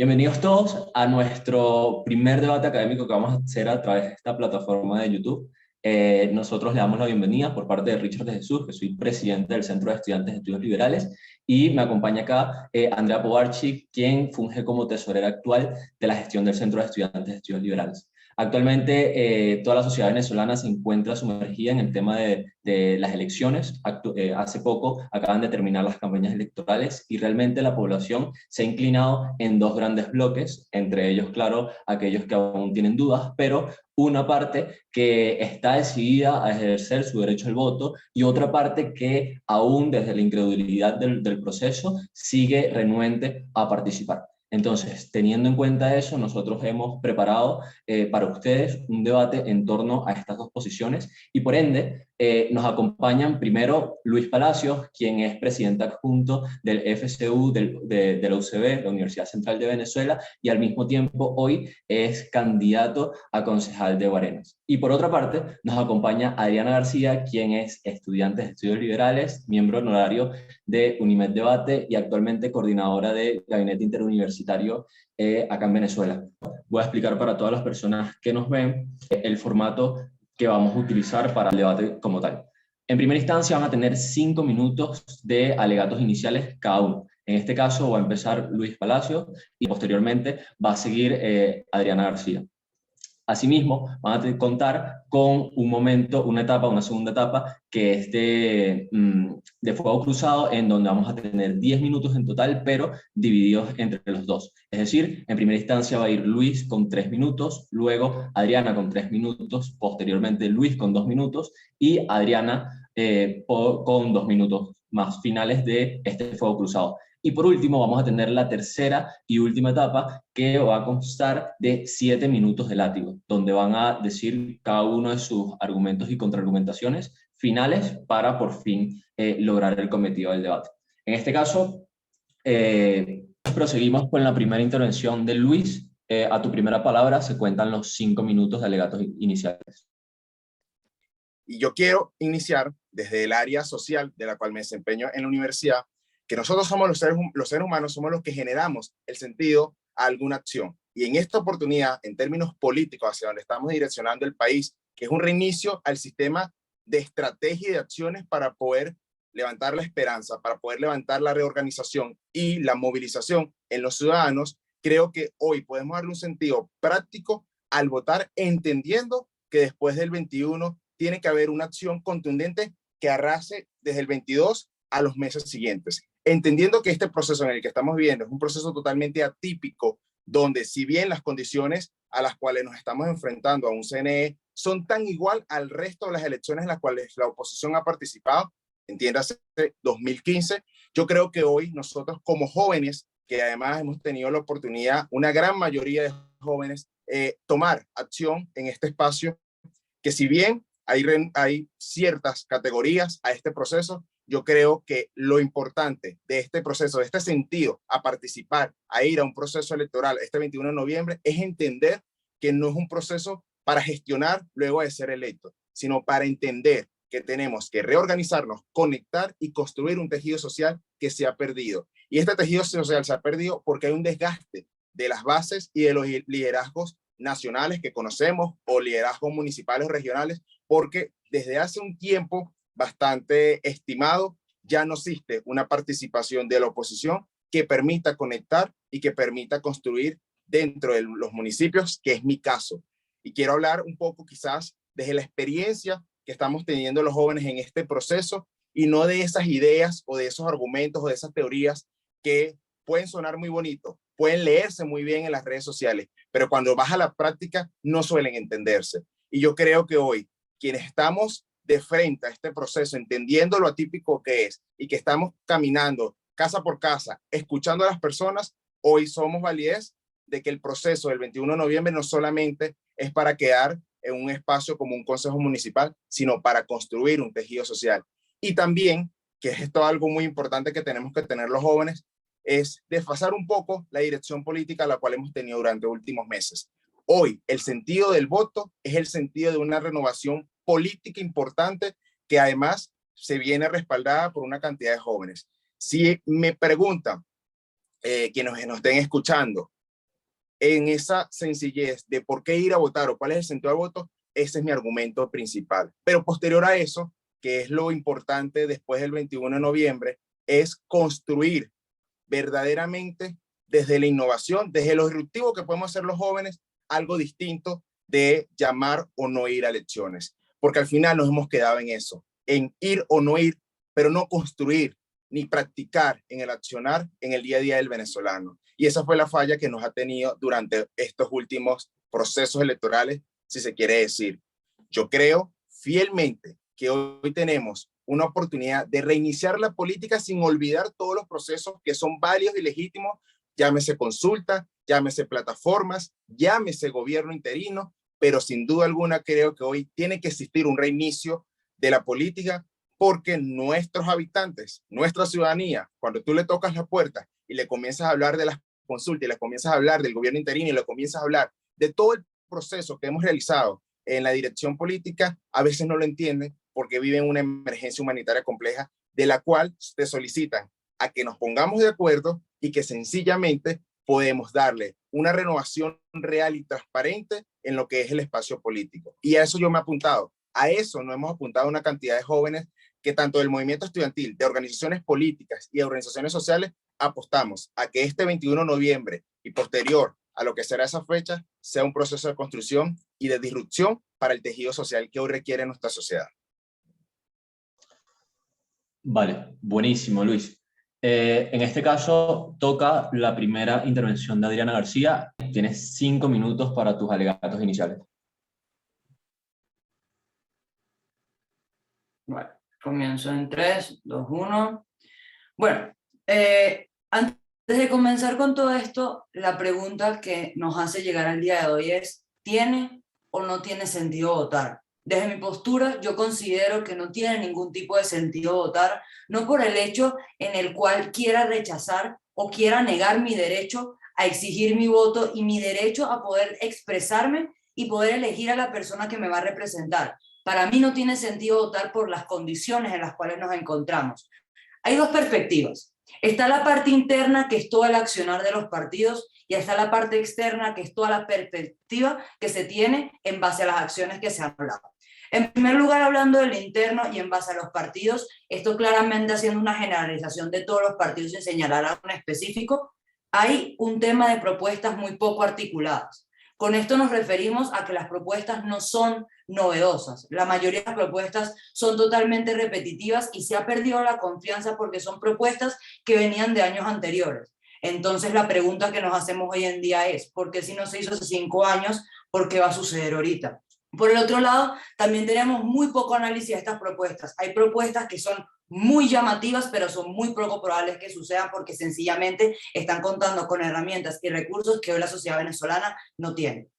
Bienvenidos todos a nuestro primer debate académico que vamos a hacer a través de esta plataforma de YouTube. Nosotros le damos la bienvenida por parte de Richard de Jesús, que soy presidente del Centro de Estudiantes de Estudios Liberales, y me acompaña acá Andrea Pobarchi, quien funge como tesorera actual de la gestión del Centro de Estudiantes de Estudios Liberales. Actualmente, toda la sociedad venezolana se encuentra sumergida en el tema de las elecciones. Hace poco acaban de terminar las campañas electorales y realmente la población se ha inclinado en dos grandes bloques, entre ellos, claro, aquellos que aún tienen dudas, pero una parte que está decidida a ejercer su derecho al voto y otra parte que aún desde la incredulidad del proceso sigue renuente a participar. Entonces, teniendo en cuenta eso, nosotros hemos preparado para ustedes un debate en torno a estas dos posiciones y por ende nos acompañan primero Luis Palacios, quien es presidente adjunto del FCU de la UCB, la Universidad Central de Venezuela, y al mismo tiempo hoy es candidato a concejal de Guarenas. Y por otra parte nos acompaña Adriana García, quien es estudiante de estudios liberales, miembro honorario de Unimed Debate y actualmente coordinadora de Gabinete Interuniversitario acá en Venezuela. Voy a explicar para todas las personas que nos ven el formato que vamos a utilizar para el debate como tal. En primera instancia van a tener 5 minutos de alegatos iniciales cada uno. En este caso va a empezar Luis Palacio y posteriormente va a seguir Adriana García. Asimismo, van a contar con un momento, una etapa, una segunda etapa, que es de fuego cruzado, en donde vamos a tener 10 minutos en total, pero divididos entre los dos. Es decir, en primera instancia va a ir Luis con 3 minutos, luego Adriana con 3 minutos, posteriormente Luis con 2 minutos y Adriana con 2 minutos más finales de este fuego cruzado. Y por último vamos a tener la tercera y última etapa que va a constar de 7 minutos de látigo, donde van a decir cada uno de sus argumentos y contraargumentaciones finales para por fin lograr el cometido del debate. En este caso, proseguimos con la primera intervención de Luis. A tu primera palabra se cuentan los 5 minutos de alegatos iniciales. Y yo quiero iniciar desde el área social de la cual me desempeño en la universidad, que nosotros somos los seres humanos, somos los que generamos el sentido a alguna acción. Y en esta oportunidad, en términos políticos, hacia donde estamos direccionando el país, que es un reinicio al sistema de estrategia y de acciones para poder levantar la esperanza, para poder levantar la reorganización y la movilización en los ciudadanos, creo que hoy podemos darle un sentido práctico al votar, entendiendo que después del 21 tiene que haber una acción contundente que arrase desde el 22 a los meses siguientes. Entendiendo que este proceso en el que estamos viviendo es un proceso totalmente atípico, donde si bien las condiciones a las cuales nos estamos enfrentando a un CNE son tan igual al resto de las elecciones en las cuales la oposición ha participado, entiéndase 2015, yo creo que hoy nosotros como jóvenes, que además hemos tenido la oportunidad, una gran mayoría de jóvenes, tomar acción en este espacio, que si bien hay ciertas categorías a este proceso, yo creo que lo importante de este proceso, de este sentido a participar, a ir a un proceso electoral este 21 de noviembre, es entender que no es un proceso para gestionar luego de ser electo, sino para entender que tenemos que reorganizarnos, conectar y construir un tejido social que se ha perdido. Y este tejido social se ha perdido porque hay un desgaste de las bases y de los liderazgos nacionales que conocemos o liderazgos municipales o regionales, porque desde hace un tiempo bastante estimado ya no existe una participación de la oposición que permita conectar y que permita construir dentro de los municipios, que es mi caso. Y quiero hablar un poco quizás desde la experiencia que estamos teniendo los jóvenes en este proceso y no de esas ideas o de esos argumentos o de esas teorías que pueden sonar muy bonitos, pueden leerse muy bien en las redes sociales, pero cuando vas a la práctica no suelen entenderse. Y yo creo que hoy, quienes estamos de frente a este proceso, entendiendo lo atípico que es y que estamos caminando casa por casa, escuchando a las personas, hoy somos validez de que el proceso del 21 de noviembre no solamente es para quedar en un espacio como un consejo municipal, sino para construir un tejido social. Y también, que es esto algo muy importante que tenemos que tener los jóvenes, es desfasar un poco la dirección política a la cual hemos tenido durante los últimos meses. Hoy, el sentido del voto es el sentido de una renovación política importante que además se viene respaldada por una cantidad de jóvenes. Si me preguntan, quienes nos estén escuchando, en esa sencillez de por qué ir a votar o cuál es el sentido del voto, ese es mi argumento principal. Pero posterior a eso, que es lo importante después del 21 de noviembre, es construir verdaderamente desde la innovación, desde lo disruptivo que podemos hacer los jóvenes, algo distinto de llamar o no ir a elecciones. Porque al final nos hemos quedado en eso, en ir o no ir, pero no construir ni practicar en el accionar en el día a día del venezolano. Y esa fue la falla que nos ha tenido durante estos últimos procesos electorales, si se quiere decir. Yo creo fielmente que hoy tenemos una oportunidad de reiniciar la política sin olvidar todos los procesos que son válidos y legítimos, llámese consulta, llámese plataformas, llámese gobierno interino, pero sin duda alguna creo que hoy tiene que existir un reinicio de la política porque nuestros habitantes, nuestra ciudadanía, cuando tú le tocas la puerta y le comienzas a hablar de las consultas y le comienzas a hablar del gobierno interino y le comienzas a hablar de todo el proceso que hemos realizado en la dirección política, a veces no lo entienden porque viven una emergencia humanitaria compleja de la cual te solicitan a que nos pongamos de acuerdo y que sencillamente podemos darle una renovación real y transparente en lo que es el espacio político. Y a eso yo me he apuntado. A eso nos hemos apuntado una cantidad de jóvenes que tanto del movimiento estudiantil, de organizaciones políticas y de organizaciones sociales apostamos a que este 21 de noviembre y posterior a lo que será esa fecha sea un proceso de construcción y de disrupción para el tejido social que hoy requiere nuestra sociedad. Vale, buenísimo, Luis. En este caso, toca la primera intervención de Adriana García. Tienes 5 minutos para tus alegatos iniciales. Bueno, comienzo en 3, 2, 1. Bueno, antes de comenzar con todo esto, la pregunta que nos hace llegar al día de hoy es, ¿tiene o no tiene sentido votar? Desde mi postura, yo considero que no tiene ningún tipo de sentido votar, no por el hecho en el cual quiera rechazar o quiera negar mi derecho a exigir mi voto y mi derecho a poder expresarme y poder elegir a la persona que me va a representar. Para mí no tiene sentido votar por las condiciones en las cuales nos encontramos. Hay dos perspectivas. Está la parte interna, que es todo el accionar de los partidos, y está la parte externa, que es toda la perspectiva que se tiene en base a las acciones que se han hablado. En primer lugar, hablando del interno y en base a los partidos, esto claramente haciendo una generalización de todos los partidos sin señalar algo en específico, hay un tema de propuestas muy poco articuladas. Con esto nos referimos a que las propuestas no son novedosas. La mayoría de las propuestas son totalmente repetitivas y se ha perdido la confianza porque son propuestas que venían de años anteriores. Entonces la pregunta que nos hacemos hoy en día es, ¿por qué si no se hizo hace 5 años, por qué va a suceder ahorita? Por el otro lado, también tenemos muy poco análisis de estas propuestas. Hay propuestas que son muy llamativas, pero son muy poco probables que sucedan porque sencillamente están contando con herramientas y recursos que hoy la sociedad venezolana no tiene.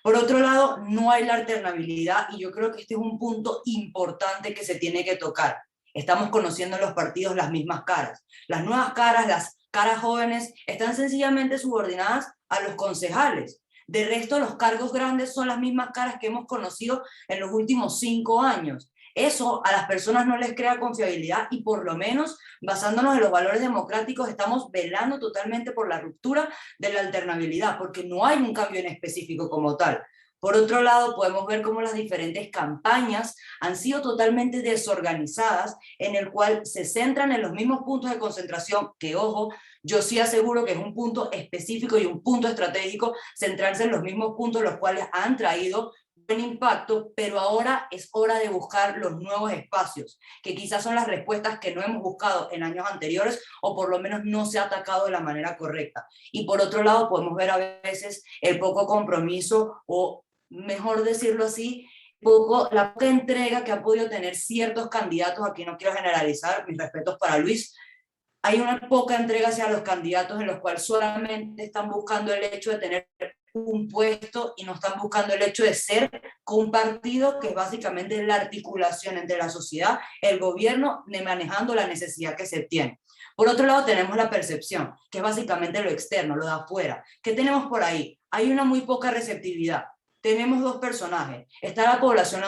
Por otro lado, no hay la alternabilidad y yo creo que este es un punto importante que se tiene que tocar. Estamos conociendo en los partidos las mismas caras. Las nuevas caras, las caras jóvenes, están sencillamente subordinadas a los concejales. De resto, los cargos grandes son las mismas caras que hemos conocido en los últimos 5 años. Eso a las personas no les crea confiabilidad y por lo menos, basándonos en los valores democráticos, estamos velando totalmente por la ruptura de la alternabilidad, porque no hay un cambio en específico como tal. Por otro lado, podemos ver cómo las diferentes campañas han sido totalmente desorganizadas, en el cual se centran en los mismos puntos de concentración, que ojo, yo sí aseguro que es un punto específico y un punto estratégico, centrarse en los mismos puntos los cuales han traído buen impacto, pero ahora es hora de buscar los nuevos espacios, que quizás son las respuestas que no hemos buscado en años anteriores o por lo menos no se ha atacado de la manera correcta. Y por otro lado podemos ver a veces el poco compromiso o, mejor decirlo así, la poca entrega que han podido tener ciertos candidatos. Aquí no quiero generalizar, mis respetos para Luis. Hay una poca entrega hacia los candidatos en los cuales solamente están buscando el hecho de tener un puesto y no están buscando el hecho de ser un partido que es básicamente la articulación entre la sociedad, el gobierno, manejando la necesidad que se tiene. Por otro lado tenemos la percepción, que es básicamente lo externo, lo de afuera. ¿Qué tenemos por ahí? Hay una muy poca receptividad. tenemos dos personajes. Está la población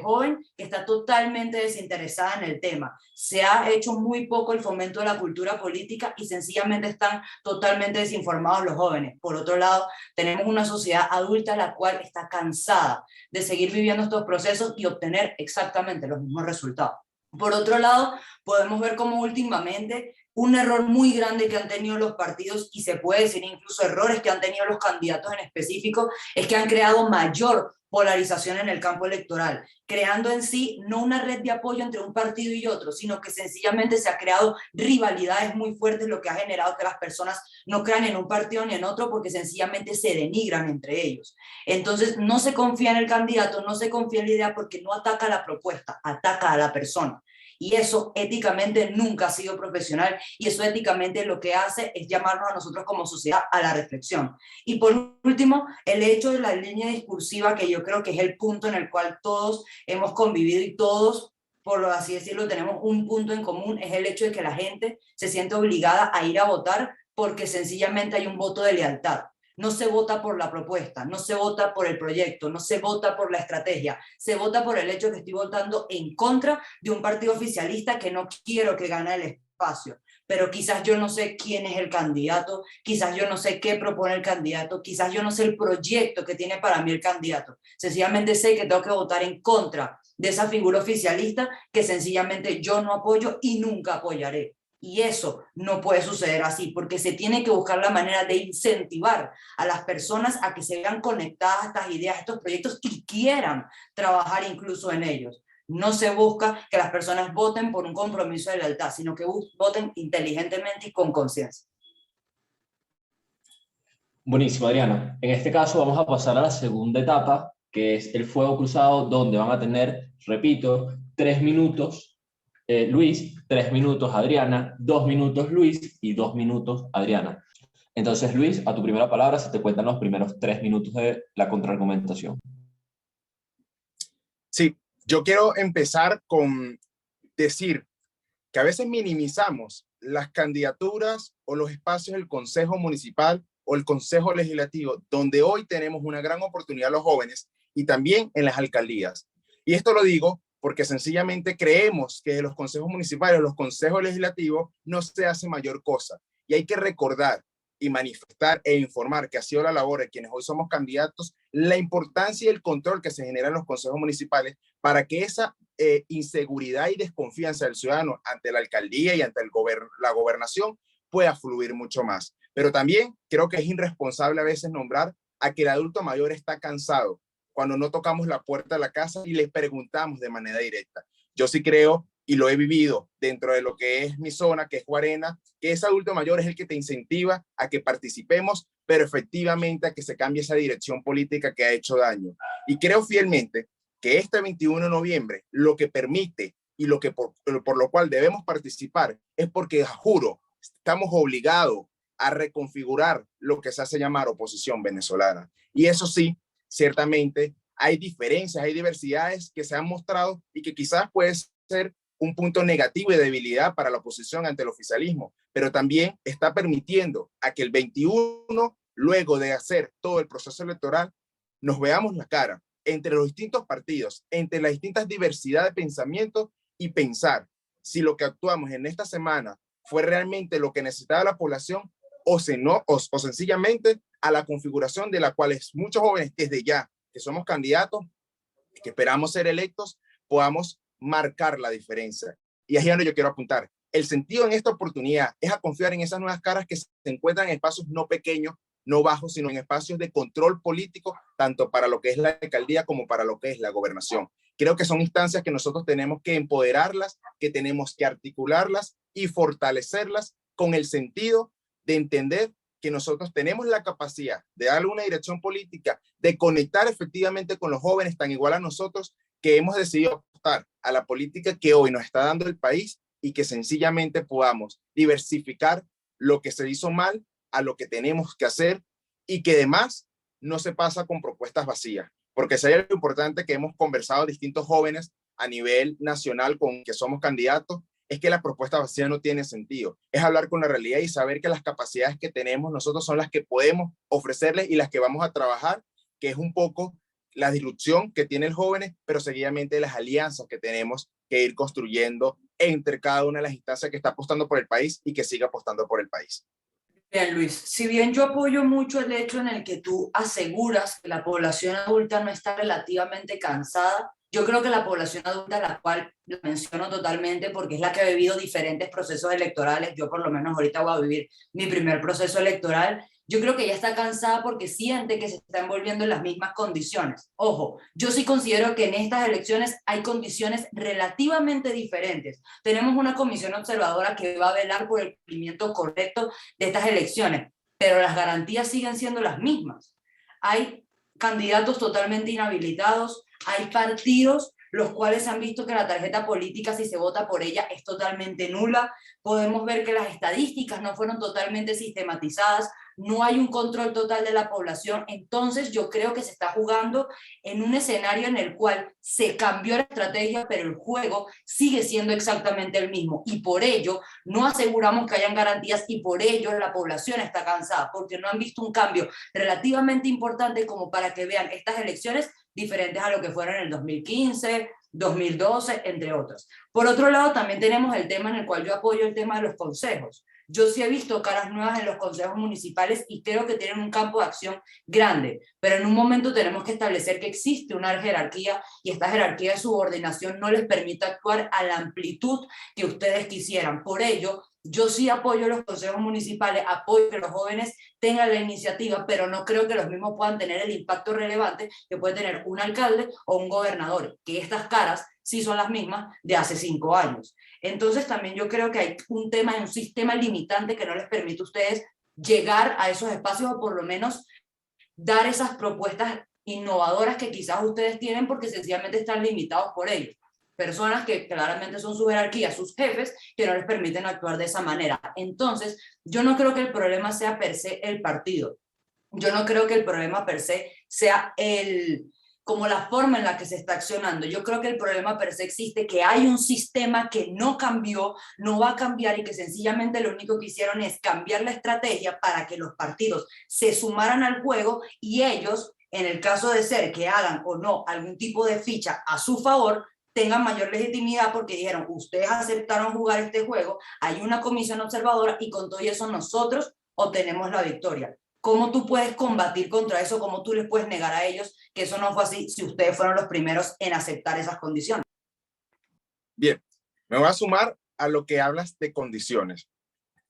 joven, que está totalmente desinteresada en el tema. Se ha hecho muy poco el fomento de la cultura política y sencillamente están totalmente desinformados los jóvenes. Por otro lado, tenemos una sociedad adulta la cual está cansada de seguir viviendo estos procesos y obtener exactamente los mismos resultados. Por otro lado, podemos ver cómo últimamente un error muy grande que han tenido los partidos, y se puede decir incluso errores que han tenido los candidatos en específico, es que han creado mayor polarización en el campo electoral, creando en sí no una red de apoyo entre un partido y otro, sino que sencillamente se ha creado rivalidades muy fuertes, lo que ha generado que las personas no crean en un partido ni en otro porque sencillamente se denigran entre ellos. Entonces no se confía en el candidato, no se confía en la idea porque no ataca a la propuesta, ataca a la persona. Y eso éticamente nunca ha sido profesional, y eso éticamente lo que hace es llamarnos a nosotros como sociedad a la reflexión. Y por último, el hecho de la línea discursiva, que yo creo que es el punto en el cual todos hemos convivido y todos, por así decirlo, tenemos un punto en común, es el hecho de que la gente se siente obligada a ir a votar porque sencillamente hay un voto de lealtad. No se vota por la propuesta, no se vota por el proyecto, no se vota por la estrategia, se vota por el hecho de que estoy votando en contra de un partido oficialista que no quiero que gane el espacio. Pero quizás yo no sé quién es el candidato, quizás yo no sé qué propone el candidato, quizás yo no sé el proyecto que tiene para mí el candidato. Sencillamente sé que tengo que votar en contra de esa figura oficialista que sencillamente yo no apoyo y nunca apoyaré. Y eso no puede suceder así, porque se tiene que buscar la manera de incentivar a las personas a que se vean conectadas a estas ideas, a estos proyectos y quieran trabajar incluso en ellos. No se busca que las personas voten por un compromiso de lealtad, sino que voten inteligentemente y con conciencia. Buenísimo, Adriana. En este caso vamos a pasar a la segunda etapa, que es el fuego cruzado, donde van a tener, repito, 3 minutos Luis, 3 minutos Adriana, 2 minutos Luis y 2 minutos Adriana. Entonces, Luis, a tu primera palabra se te cuentan los primeros 3 minutos de la contraargumentación. Sí, yo quiero empezar con decir que a veces minimizamos las candidaturas o los espacios del Consejo Municipal o el Consejo Legislativo, donde hoy tenemos una gran oportunidad los jóvenes, y también en las alcaldías. Y esto lo digo porque sencillamente creemos que de los consejos municipales, los consejos legislativos, no se hace mayor cosa. Y hay que recordar y manifestar e informar, que ha sido la labor de quienes hoy somos candidatos, la importancia y el control que se genera en los consejos municipales para que esa inseguridad y desconfianza del ciudadano ante la alcaldía y ante la gobernación pueda fluir mucho más. Pero también creo que es irresponsable a veces nombrar a que el adulto mayor está cansado cuando no tocamos la puerta de la casa y les preguntamos de manera directa. Yo sí creo, y lo he vivido dentro de lo que es mi zona, que es Guarena, que ese adulto mayor es el que te incentiva a que participemos, pero efectivamente a que se cambie esa dirección política que ha hecho daño. Y creo fielmente que este 21 de noviembre lo que permite y lo que por lo cual debemos participar es porque, juro, estamos obligados a reconfigurar lo que se hace llamar oposición venezolana. Y eso sí, ciertamente hay diferencias, hay diversidades que se han mostrado y que quizás puede ser un punto negativo y de debilidad para la oposición ante el oficialismo, pero también está permitiendo a que el 21, luego de hacer todo el proceso electoral, nos veamos la cara entre los distintos partidos, entre las distintas diversidades de pensamiento, y pensar si lo que actuamos en esta semana fue realmente lo que necesitaba la población o sencillamente a la configuración de la cual muchos jóvenes desde ya que somos candidatos, que esperamos ser electos, podamos marcar la diferencia. Y ahí es donde yo quiero apuntar. El sentido en esta oportunidad es a confiar en esas nuevas caras que se encuentran en espacios no pequeños, no bajos, sino en espacios de control político, tanto para lo que es la alcaldía como para lo que es la gobernación. Creo que son instancias que nosotros tenemos que empoderarlas, que tenemos que articularlas y fortalecerlas con el sentido de entender que nosotros tenemos la capacidad de darle una dirección política, de conectar efectivamente con los jóvenes tan igual a nosotros, que hemos decidido apostar a la política que hoy nos está dando el país, y que sencillamente podamos diversificar lo que se hizo mal a lo que tenemos que hacer, y que además no se pasa con propuestas vacías, porque si hay algo importante que hemos conversado distintos jóvenes a nivel nacional con que somos candidatos, es que la propuesta vacía no tiene sentido. Es hablar con la realidad y saber que las capacidades que tenemos nosotros son las que podemos ofrecerles y las que vamos a trabajar, que es un poco la disrupción que tiene el jóvenes, pero seguidamente las alianzas que tenemos que ir construyendo entre cada una de las instancias que está apostando por el país y que siga apostando por el país. Bien, Luis, si bien yo apoyo mucho el hecho en el que tú aseguras que la población adulta no está relativamente cansada, yo creo que la población adulta, la cual la menciono totalmente porque es la que ha vivido diferentes procesos electorales, yo por lo menos ahorita voy a vivir mi primer proceso electoral, yo creo que ya está cansada porque siente que se está envolviendo en las mismas condiciones. Ojo, yo sí considero que en estas elecciones hay condiciones relativamente diferentes. Tenemos una comisión observadora que va a velar por el cumplimiento correcto de estas elecciones, pero las garantías siguen siendo las mismas. Hay candidatos totalmente inhabilitados, hay partidos los cuales han visto que la tarjeta política, si se vota por ella, es totalmente nula. Podemos ver que las estadísticas no fueron totalmente sistematizadas, no hay un control total de la población. Entonces yo creo que se está jugando en un escenario en el cual se cambió la estrategia, pero el juego sigue siendo exactamente el mismo. Y por ello no aseguramos que hayan garantías y por ello la población está cansada, porque no han visto un cambio relativamente importante como para que vean estas elecciones diferentes a lo que fueron en el 2015, 2012, entre otros. Por otro lado, también tenemos el tema en el cual yo apoyo el tema de los consejos. Yo sí he visto caras nuevas en los consejos municipales y creo que tienen un campo de acción grande, pero en un momento tenemos que establecer que existe una jerarquía y esta jerarquía de subordinación no les permite actuar a la amplitud que ustedes quisieran. Por ello, yo sí apoyo los consejos municipales, apoyo que los jóvenes tengan la iniciativa, pero no creo que los mismos puedan tener el impacto relevante que puede tener un alcalde o un gobernador, que estas caras sí son las mismas de hace 5 años. Entonces también yo creo que hay un tema, un sistema limitante que no les permite a ustedes llegar a esos espacios o por lo menos dar esas propuestas innovadoras que quizás ustedes tienen porque sencillamente están limitados por ellos. Personas que claramente son su jerarquía, sus jefes, que no les permiten actuar de esa manera. Entonces, yo no creo que el problema sea per se el partido. Yo no creo que el problema per se sea como la forma en la que se está accionando. Yo creo que el problema per se existe, que hay un sistema que no cambió, no va a cambiar y que sencillamente lo único que hicieron es cambiar la estrategia para que los partidos se sumaran al juego y ellos, en el caso de ser que hagan o no algún tipo de ficha a su favor, tengan mayor legitimidad porque dijeron, ustedes aceptaron jugar este juego, hay una comisión observadora y con todo eso nosotros obtenemos la victoria. ¿Cómo tú puedes combatir contra eso? ¿Cómo tú les puedes negar a ellos que eso no fue así si ustedes fueron los primeros en aceptar esas condiciones? Bien, me voy a sumar a lo que hablas de condiciones.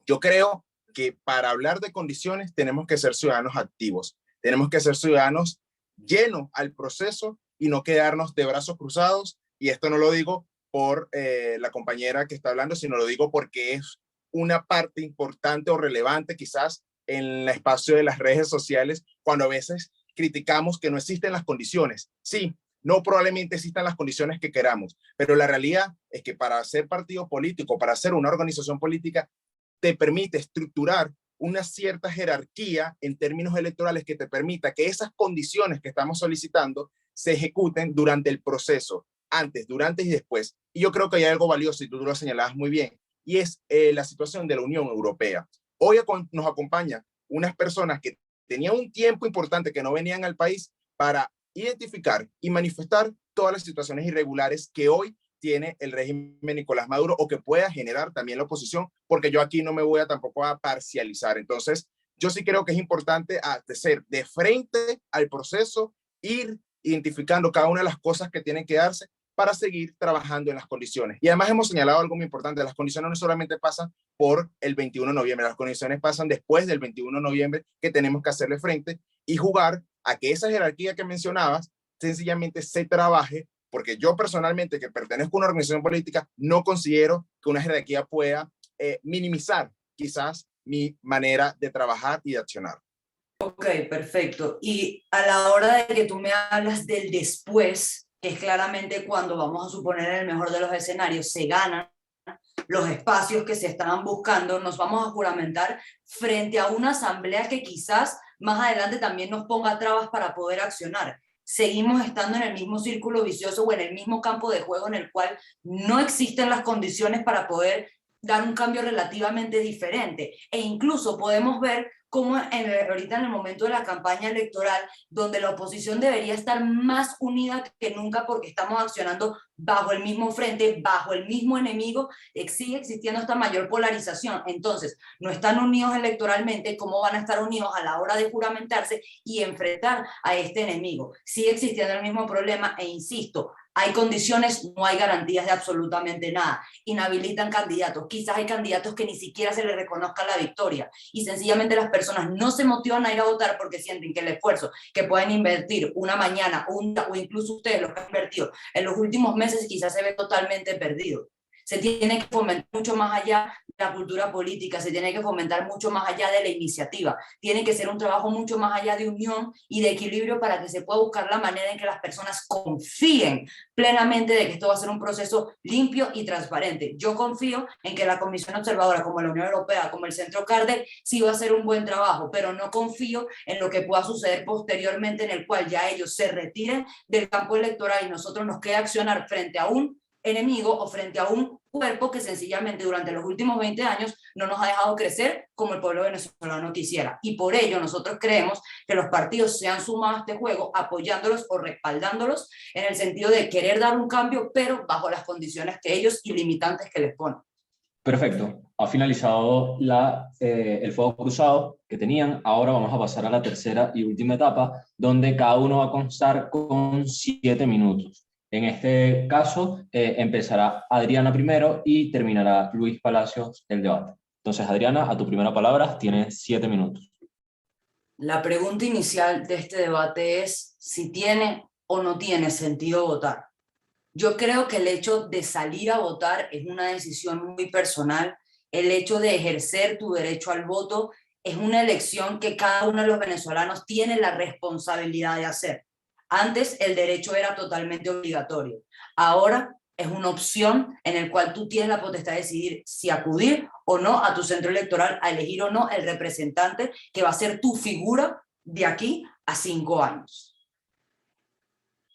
Yo creo que para hablar de condiciones tenemos que ser ciudadanos activos, tenemos que ser ciudadanos llenos al proceso y no quedarnos de brazos cruzados. Y esto no lo digo por la compañera que está hablando, sino lo digo porque es una parte importante o relevante quizás en el espacio de las redes sociales, cuando a veces criticamos que no existen las condiciones. Sí, no probablemente existan las condiciones que queramos, pero la realidad es que para ser partido político, para ser una organización política, te permite estructurar una cierta jerarquía en términos electorales que te permita que esas condiciones que estamos solicitando se ejecuten durante el proceso, antes, durante y después. Y yo creo que hay algo valioso, y tú lo señalabas muy bien, y es la situación de la Unión Europea. Hoy nos acompañan unas personas que tenían un tiempo importante que no venían al país para identificar y manifestar todas las situaciones irregulares que hoy tiene el régimen Nicolás Maduro o que pueda generar también la oposición, porque yo aquí no me voy a tampoco a parcializar. Entonces, yo sí creo que es importante ser de frente al proceso, ir identificando cada una de las cosas que tienen que darse para seguir trabajando en las condiciones. Y además hemos señalado algo muy importante, las condiciones no solamente pasan por el 21 de noviembre, las condiciones pasan después del 21 de noviembre que tenemos que hacerle frente y jugar a que esa jerarquía que mencionabas sencillamente se trabaje, porque yo personalmente, que pertenezco a una organización política, no considero que una jerarquía pueda minimizar quizás mi manera de trabajar y de accionar. Ok, perfecto. Y a la hora de que tú me hablas del después, que es claramente cuando vamos a suponer en el mejor de los escenarios, se ganan los espacios que se estaban buscando, nos vamos a juramentar frente a una asamblea que quizás más adelante también nos ponga trabas para poder accionar. Seguimos estando en el mismo círculo vicioso o en el mismo campo de juego en el cual no existen las condiciones para poder dar un cambio relativamente diferente. E incluso podemos ver cómo ahorita en el momento de la campaña electoral, donde la oposición debería estar más unida que nunca porque estamos accionando bajo el mismo frente, bajo el mismo enemigo, sigue existiendo esta mayor polarización. Entonces, no están unidos electoralmente, ¿cómo van a estar unidos a la hora de juramentarse y enfrentar a este enemigo? Sigue existiendo el mismo problema e insisto, hay condiciones, no hay garantías de absolutamente nada. Inhabilitan candidatos. Quizás hay candidatos que ni siquiera se les reconozca la victoria y sencillamente las personas no se motivan a ir a votar porque sienten que el esfuerzo que pueden invertir una mañana o incluso ustedes los que han invertido en los últimos meses quizás se ve totalmente perdido. Se tiene que fomentar mucho más allá de la cultura política, se tiene que fomentar mucho más allá de la iniciativa, tiene que ser un trabajo mucho más allá de unión y de equilibrio para que se pueda buscar la manera en que las personas confíen plenamente de que esto va a ser un proceso limpio y transparente. Yo confío en que la Comisión Observadora, como la Unión Europea, como el Centro Carter, sí va a hacer un buen trabajo, pero no confío en lo que pueda suceder posteriormente en el cual ya ellos se retiren del campo electoral y nosotros nos queda accionar frente a un enemigo o frente a un cuerpo que sencillamente durante los últimos 20 años no nos ha dejado crecer como el pueblo venezolano quisiera. Y por ello nosotros creemos que los partidos se han sumado a este juego apoyándolos o respaldándolos en el sentido de querer dar un cambio, pero bajo las condiciones que ellos y limitantes que les ponen. Perfecto. Ha finalizado el fuego cruzado que tenían. Ahora vamos a pasar a la tercera y última etapa, donde cada uno va a constar con 7 minutos. En este caso, empezará Adriana primero y terminará Luis Palacios el debate. Entonces, Adriana, a tu primera palabra, tienes 7 minutos. La pregunta inicial de este debate es si tiene o no tiene sentido votar. Yo creo que el hecho de salir a votar es una decisión muy personal. El hecho de ejercer tu derecho al voto es una elección que cada uno de los venezolanos tiene la responsabilidad de hacer. Antes el derecho era totalmente obligatorio. Ahora es una opción en el cual tú tienes la potestad de decidir si acudir o no a tu centro electoral, a elegir o no el representante que va a ser tu figura de aquí a 5 años.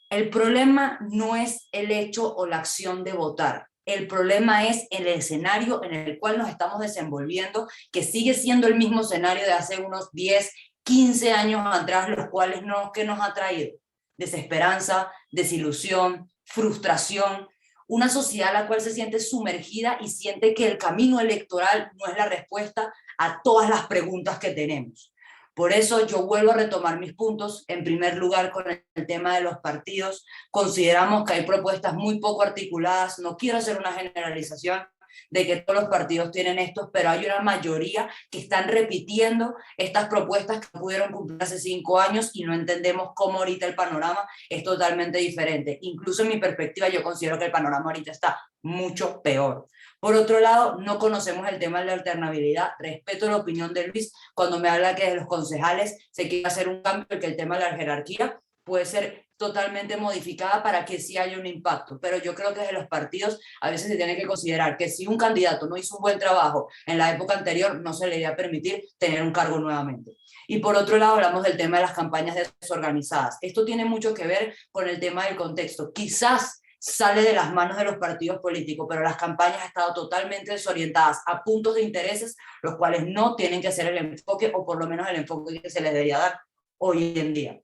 El problema no es el hecho o la acción de votar. El problema es el escenario en el cual nos estamos desenvolviendo, que sigue siendo el mismo escenario de hace unos 10, 15 años atrás, los cuales ¿qué nos ha traído? Desesperanza, desilusión, frustración, una sociedad a la cual se siente sumergida y siente que el camino electoral no es la respuesta a todas las preguntas que tenemos. Por eso yo vuelvo a retomar mis puntos. En primer lugar, con el tema de los partidos, consideramos que hay propuestas muy poco articuladas. No quiero hacer una generalización de que todos los partidos tienen estos, pero hay una mayoría que están repitiendo estas propuestas que pudieron cumplir hace 5 años y no entendemos cómo ahorita el panorama es totalmente diferente. Incluso en mi perspectiva yo considero que el panorama ahorita está mucho peor. Por otro lado, no conocemos el tema de la alternabilidad. Respeto la opinión de Luis cuando me habla que de los concejales se quiere hacer un cambio, que el tema de la jerarquía puede ser totalmente modificada para que sí haya un impacto. Pero yo creo que desde los partidos a veces se tiene que considerar que si un candidato no hizo un buen trabajo en la época anterior, no se le iba a permitir tener un cargo nuevamente. Y por otro lado, hablamos del tema de las campañas desorganizadas. Esto tiene mucho que ver con el tema del contexto. Quizás sale de las manos de los partidos políticos, pero las campañas han estado totalmente desorientadas a puntos de intereses, los cuales no tienen que ser el enfoque, o por lo menos el enfoque que se les debería dar hoy en día.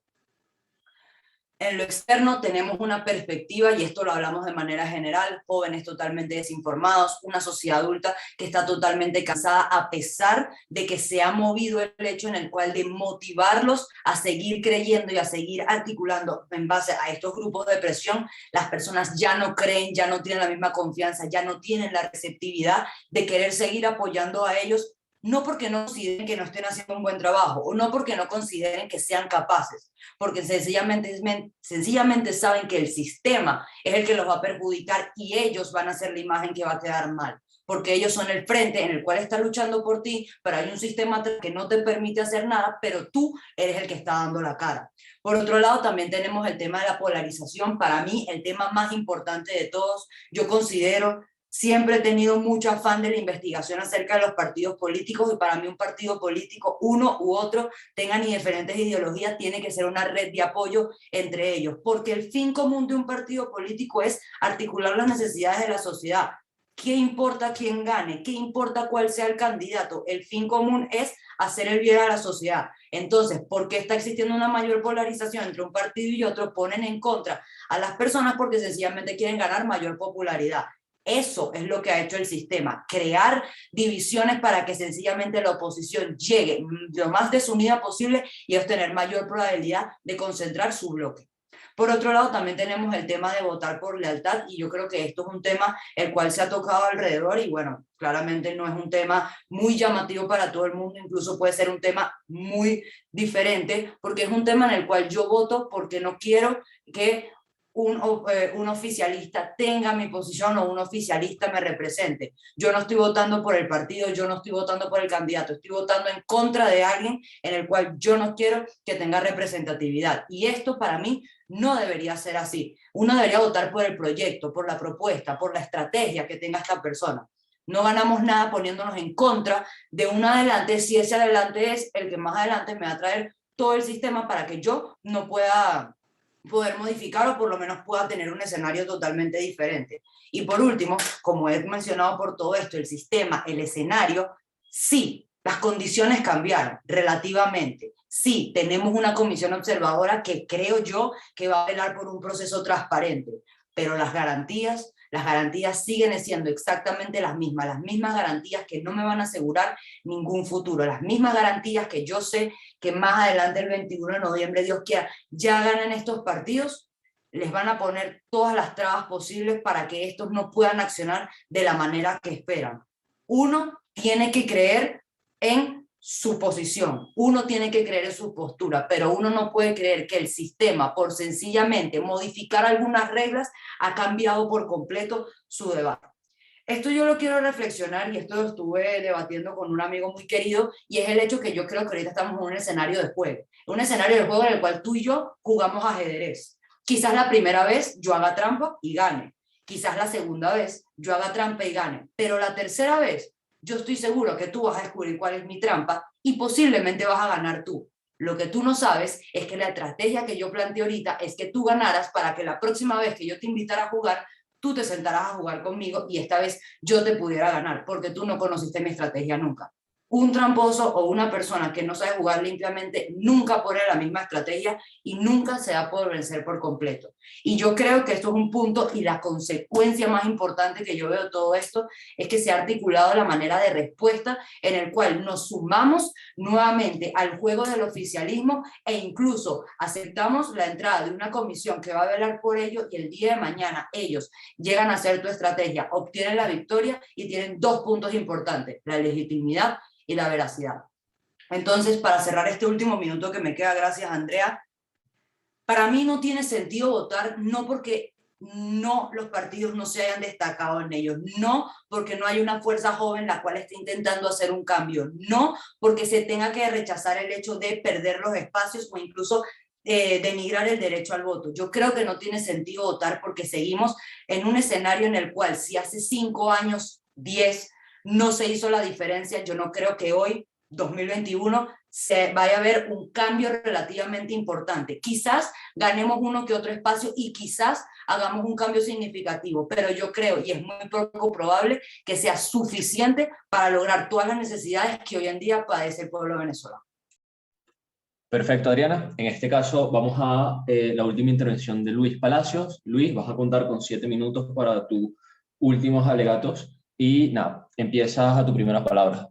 En lo externo tenemos una perspectiva, y esto lo hablamos de manera general, jóvenes totalmente desinformados, una sociedad adulta que está totalmente cansada a pesar de que se ha movido el hecho en el cual de motivarlos a seguir creyendo y a seguir articulando en base a estos grupos de presión. Las personas ya no creen, ya no tienen la misma confianza, ya no tienen la receptividad de querer seguir apoyando a ellos, no porque no consideren que no estén haciendo un buen trabajo o no porque no consideren que sean capaces, porque sencillamente saben que el sistema es el que los va a perjudicar y ellos van a ser la imagen que va a quedar mal, porque ellos son el frente en el cual está luchando por ti, pero hay un sistema que no te permite hacer nada, pero tú eres el que está dando la cara. Por otro lado, también tenemos el tema de la polarización. Para mí, el tema más importante de todos, yo considero. Siempre he tenido mucho afán de la investigación acerca de los partidos políticos y para mí un partido político, uno u otro, tengan diferentes ideologías, tiene que ser una red de apoyo entre ellos, porque el fin común de un partido político es articular las necesidades de la sociedad. ¿Qué importa quién gane? ¿Qué importa cuál sea el candidato? El fin común es hacer el bien a la sociedad. Entonces, ¿por qué está existiendo una mayor polarización entre un partido y otro? Ponen en contra a las personas porque sencillamente quieren ganar mayor popularidad. Eso es lo que ha hecho el sistema, crear divisiones para que sencillamente la oposición llegue lo más desunida posible y obtener mayor probabilidad de concentrar su bloque. Por otro lado, también tenemos el tema de votar por lealtad, y yo creo que esto es un tema el cual se ha tocado alrededor y bueno, claramente no es un tema muy llamativo para todo el mundo, incluso puede ser un tema muy diferente, porque es un tema en el cual yo voto porque no quiero que un oficialista tenga mi posición o un oficialista me represente. Yo no estoy votando por el partido, yo no estoy votando por el candidato, estoy votando en contra de alguien en el cual yo no quiero que tenga representatividad. Y esto para mí no debería ser así. Uno debería votar por el proyecto, por la propuesta, por la estrategia que tenga esta persona. No ganamos nada poniéndonos en contra de un adelante si ese adelante es el que más adelante me va a traer todo el sistema para que yo no pueda poder modificar o por lo menos pueda tener un escenario totalmente diferente. Y por último, como he mencionado por todo esto, el sistema, el escenario, sí, las condiciones cambiaron relativamente. Sí, tenemos una comisión observadora que creo yo que va a velar por un proceso transparente, pero las garantías siguen siendo exactamente las mismas garantías que no me van a asegurar ningún futuro, las mismas garantías que yo sé que más adelante el 21 de noviembre, Dios quiera, ya ganan estos partidos, les van a poner todas las trabas posibles para que estos no puedan accionar de la manera que esperan. Uno tiene que creer en su posición, uno tiene que creer en su postura, pero uno no puede creer que el sistema, por sencillamente modificar algunas reglas, ha cambiado por completo su debate. Esto yo lo quiero reflexionar y esto lo estuve debatiendo con un amigo muy querido y es el hecho que yo creo que ahorita estamos en un escenario de juego. Un escenario de juego en el cual tú y yo jugamos ajedrez. Quizás la primera vez yo haga trampa y gane. Quizás la segunda vez yo haga trampa y gane. Pero la tercera vez yo estoy seguro que tú vas a descubrir cuál es mi trampa y posiblemente vas a ganar tú. Lo que tú no sabes es que la estrategia que yo planteé ahorita es que tú ganaras para que la próxima vez que yo te invitara a jugar, tú te sentarás a jugar conmigo y esta vez yo te pudiera ganar, porque tú no conociste mi estrategia nunca. Un tramposo o una persona que no sabe jugar limpiamente nunca pone la misma estrategia y nunca se va a poder vencer por completo. Y yo creo que esto es un punto y la consecuencia más importante que yo veo de todo esto es que se ha articulado la manera de respuesta en el cual nos sumamos nuevamente al juego del oficialismo e incluso aceptamos la entrada de una comisión que va a velar por ello y el día de mañana ellos llegan a hacer tu estrategia, obtienen la victoria y tienen dos puntos importantes, la legitimidad y la veracidad. Entonces, para cerrar este último minuto que me queda, gracias Andrea, para mí no tiene sentido votar, no porque no los partidos no se hayan destacado en ellos, no porque no hay una fuerza joven la cual esté intentando hacer un cambio, no porque se tenga que rechazar el hecho de perder los espacios o incluso denigrar el derecho al voto. Yo creo que no tiene sentido votar porque seguimos en un escenario en el cual si hace 5 años, 10, no se hizo la diferencia, yo no creo que hoy, 2021, se vaya a ver un cambio relativamente importante. Quizás ganemos uno que otro espacio y quizás hagamos un cambio significativo, pero yo creo, y es muy poco probable, que sea suficiente para lograr todas las necesidades que hoy en día padece el pueblo venezolano. Perfecto, Adriana. En este caso vamos a la última intervención de Luis Palacios. Luis, vas a contar con 7 minutos para tus últimos alegatos y nada, empiezas a tu primera palabra.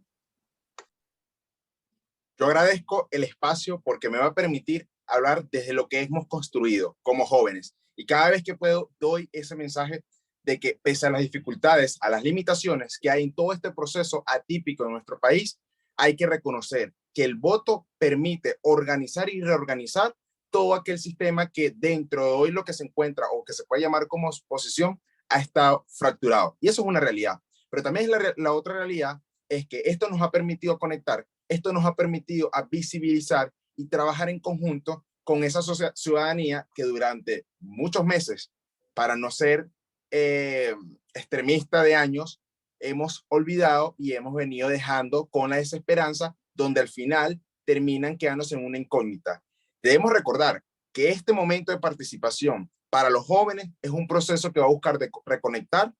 Yo agradezco el espacio porque me va a permitir hablar desde lo que hemos construido como jóvenes. Y cada vez que puedo, doy ese mensaje de que pese a las dificultades, a las limitaciones que hay en todo este proceso atípico en nuestro país, hay que reconocer que el voto permite organizar y reorganizar todo aquel sistema que dentro de hoy lo que se encuentra o que se puede llamar como oposición ha estado fracturado. Y eso es una realidad. Pero también la otra realidad es que esto nos ha permitido conectar, esto nos ha permitido a visibilizar y trabajar en conjunto con esa ciudadanía que durante muchos meses, para no ser extremista de años, hemos olvidado y hemos venido dejando con la desesperanza, donde al final terminan quedándose en una incógnita. Debemos recordar que este momento de participación para los jóvenes es un proceso que va a buscar de reconectar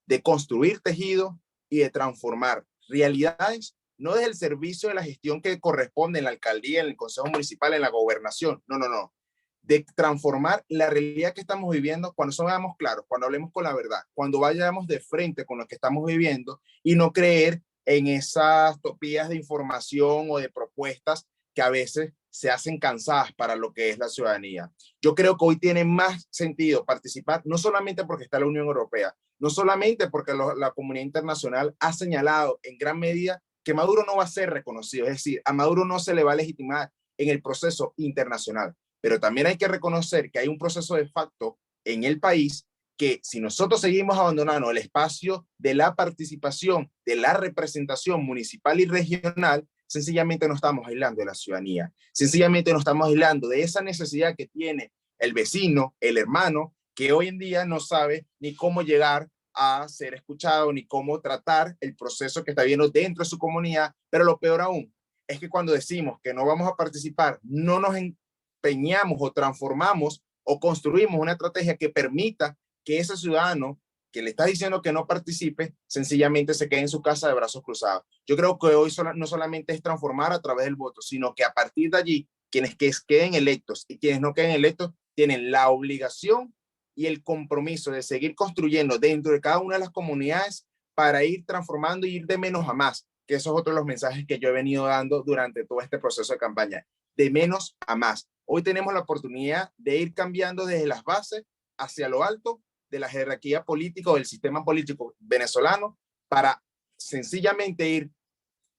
de construir tejido y de transformar realidades, no desde el servicio de la gestión que corresponde en la alcaldía, en el consejo municipal, en la gobernación, no, no, no, de transformar la realidad que estamos viviendo cuando seamos claros, cuando hablemos con la verdad, cuando vayamos de frente con lo que estamos viviendo y no creer en esas topías de información o de propuestas que a veces se hacen cansadas para lo que es la ciudadanía. Yo creo que hoy tiene más sentido participar, no solamente porque está la Unión Europea, no solamente porque la comunidad internacional ha señalado en gran medida que Maduro no va a ser reconocido, es decir, a Maduro no se le va a legitimar en el proceso internacional, pero también hay que reconocer que hay un proceso de facto en el país que si nosotros seguimos abandonando el espacio de la participación, de la representación municipal y regional, sencillamente nos estamos aislando de la ciudadanía, sencillamente nos estamos aislando de esa necesidad que tiene el vecino, el hermano, que hoy en día no sabe ni cómo llegar a ser escuchado, ni cómo tratar el proceso que está viendo dentro de su comunidad, pero lo peor aún es que cuando decimos que no vamos a participar, no nos empeñamos o transformamos o construimos una estrategia que permita que ese ciudadano que le está diciendo que no participe, sencillamente se quede en su casa de brazos cruzados. Yo creo que hoy no solamente es transformar a través del voto, sino que a partir de allí, quienes queden electos y quienes no queden electos, tienen la obligación y el compromiso de seguir construyendo dentro de cada una de las comunidades para ir transformando y ir de menos a más, que esos son otros los mensajes que yo he venido dando durante todo este proceso de campaña, de menos a más. Hoy tenemos la oportunidad de ir cambiando desde las bases hacia lo alto de la jerarquía política o del sistema político venezolano para sencillamente ir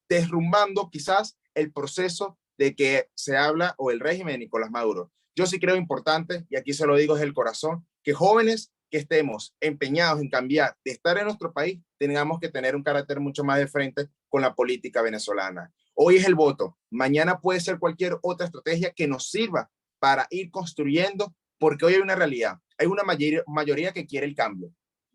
derrumbando quizás el proceso de que se habla o el régimen de Nicolás Maduro. Yo sí creo importante, y aquí se lo digo desde el corazón, que jóvenes que estemos empeñados en cambiar, de estar en nuestro país, tengamos que tener un carácter mucho más de frente con la política venezolana. Hoy es el voto, mañana puede ser cualquier otra estrategia que nos sirva para ir construyendo, porque hoy hay una realidad, hay una mayoría que quiere el cambio,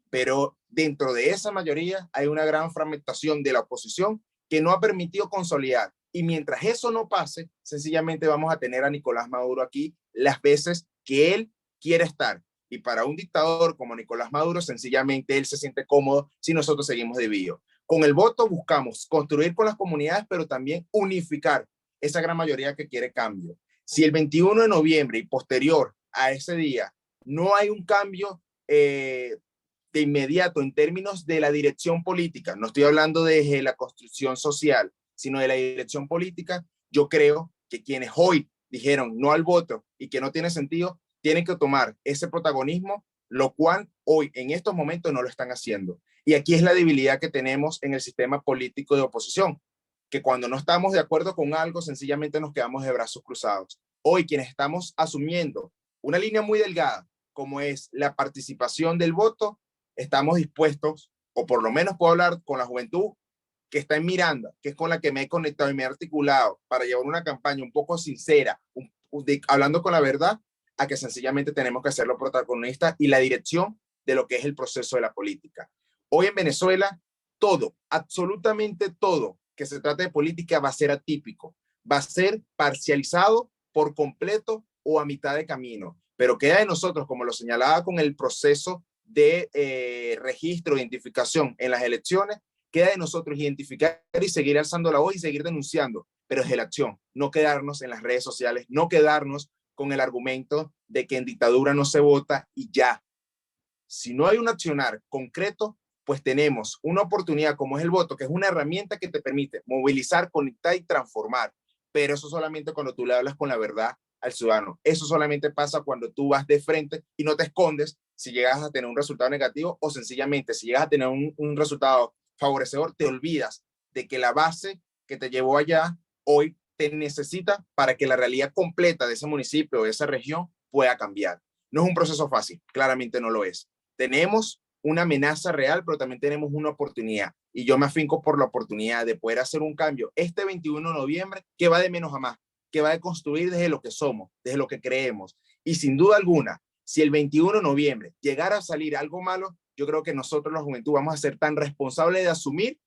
pero dentro de esa mayoría hay una gran fragmentación de la oposición que no ha permitido consolidar. Y mientras eso no pase, sencillamente vamos a tener a Nicolás Maduro aquí las veces que él quiere estar. Y para un dictador como Nicolás Maduro, sencillamente él se siente cómodo si nosotros seguimos divididos. Con el voto buscamos construir con las comunidades, pero también unificar esa gran mayoría que quiere cambio. Si el 21 de noviembre y posterior a ese día no hay un cambio de inmediato en términos de la dirección política, no estoy hablando de la construcción social, sino de la dirección política, yo creo que quienes hoy dijeron no al voto y que no tiene sentido, tienen que tomar ese protagonismo, lo cual hoy en estos momentos no lo están haciendo. Y aquí es la debilidad que tenemos en el sistema político de oposición, que cuando no estamos de acuerdo con algo, sencillamente nos quedamos de brazos cruzados. Hoy quienes estamos asumiendo una línea muy delgada, como es la participación del voto, estamos dispuestos, o por lo menos puedo hablar con la juventud que está en Miranda, que es con la que me he conectado y me he articulado para llevar una campaña un poco sincera, hablando con la verdad, a que sencillamente tenemos que ser los protagonistas y la dirección de lo que es el proceso de la política. Hoy en Venezuela, todo, absolutamente todo que se trate de política va a ser atípico, va a ser parcializado por completo o a mitad de camino, pero queda de nosotros, como lo señalaba con el proceso de registro, identificación en las elecciones, queda de nosotros identificar y seguir alzando la voz y seguir denunciando, pero desde la acción, no quedarnos en las redes sociales, no quedarnos con el argumento de que en dictadura no se vota y ya. Si no hay un accionar concreto, pues tenemos una oportunidad como es el voto, que es una herramienta que te permite movilizar, conectar y transformar, pero eso solamente cuando tú le hablas con la verdad al ciudadano. Eso solamente pasa cuando tú vas de frente y no te escondes si llegas a tener un resultado negativo o sencillamente si llegas a tener un resultado favorecedor, te olvidas de que la base que te llevó allá hoy te necesita para que la realidad completa de ese municipio o de esa región pueda cambiar. No es un proceso fácil, claramente no lo es. Tenemos una amenaza real, pero también tenemos una oportunidad. Y yo me afinco por la oportunidad de poder hacer un cambio este 21 de noviembre que va de menos a más, que va de construir desde lo que somos, desde lo que creemos. Y sin duda alguna, si el 21 de noviembre llegara a salir algo malo, yo creo que nosotros, la juventud, vamos a ser tan responsables de asumir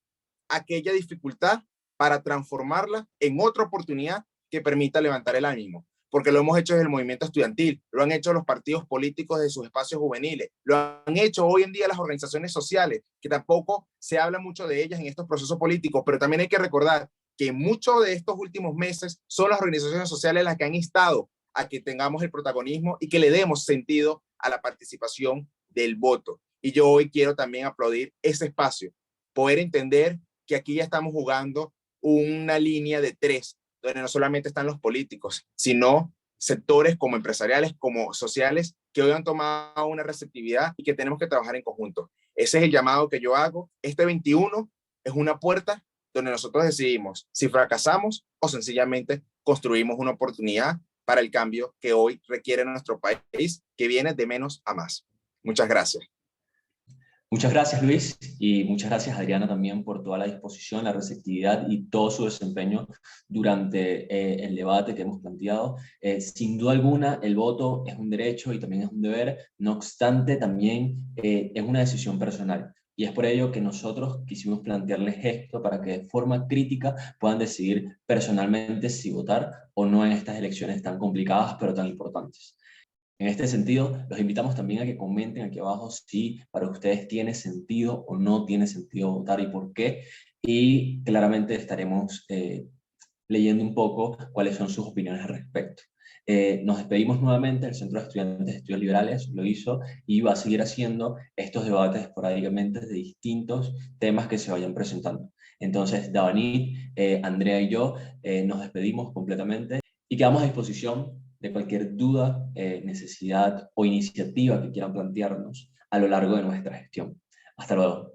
aquella dificultad para transformarla en otra oportunidad que permita levantar el ánimo. porque lo hemos hecho desde el movimiento estudiantil, lo han hecho los partidos políticos de sus espacios juveniles, lo han hecho hoy en día las organizaciones sociales, que tampoco se habla mucho de ellas en estos procesos políticos, pero también hay que recordar que muchos de estos últimos meses son las organizaciones sociales las que han instado a que tengamos el protagonismo y que le demos sentido a la participación del voto. Y yo hoy quiero también aplaudir ese espacio, poder entender que aquí ya estamos jugando una línea de tres, donde no solamente están los políticos, sino sectores como empresariales, como sociales, que hoy han tomado una receptividad y que tenemos que trabajar en conjunto. Ese es el llamado que yo hago. Este 21 es una puerta donde nosotros decidimos si fracasamos o sencillamente construimos una oportunidad para el cambio que hoy requiere nuestro país, que viene de menos a más. Muchas gracias. Muchas gracias, Luis, y muchas gracias, Adriana, también por toda la disposición, la receptividad y todo su desempeño durante el debate que hemos planteado. Sin duda alguna, el voto es un derecho y también es un deber, no obstante, también es una decisión personal. Y es por ello que nosotros quisimos plantearles esto para que de forma crítica puedan decidir personalmente si votar o no en estas elecciones tan complicadas pero tan importantes. En este sentido, los invitamos también a que comenten aquí abajo si para ustedes tiene sentido o no tiene sentido votar y por qué. Y claramente estaremos leyendo un poco cuáles son sus opiniones al respecto. Nos despedimos nuevamente, el Centro de Estudiantes de Estudios Liberales lo hizo y va a seguir haciendo estos debates esporádicamente de distintos temas que se vayan presentando. Entonces, Davanit, Andrea y yo nos despedimos completamente y quedamos a disposición de cualquier duda, necesidad o iniciativa que quieran plantearnos a lo largo de nuestra gestión. Hasta luego.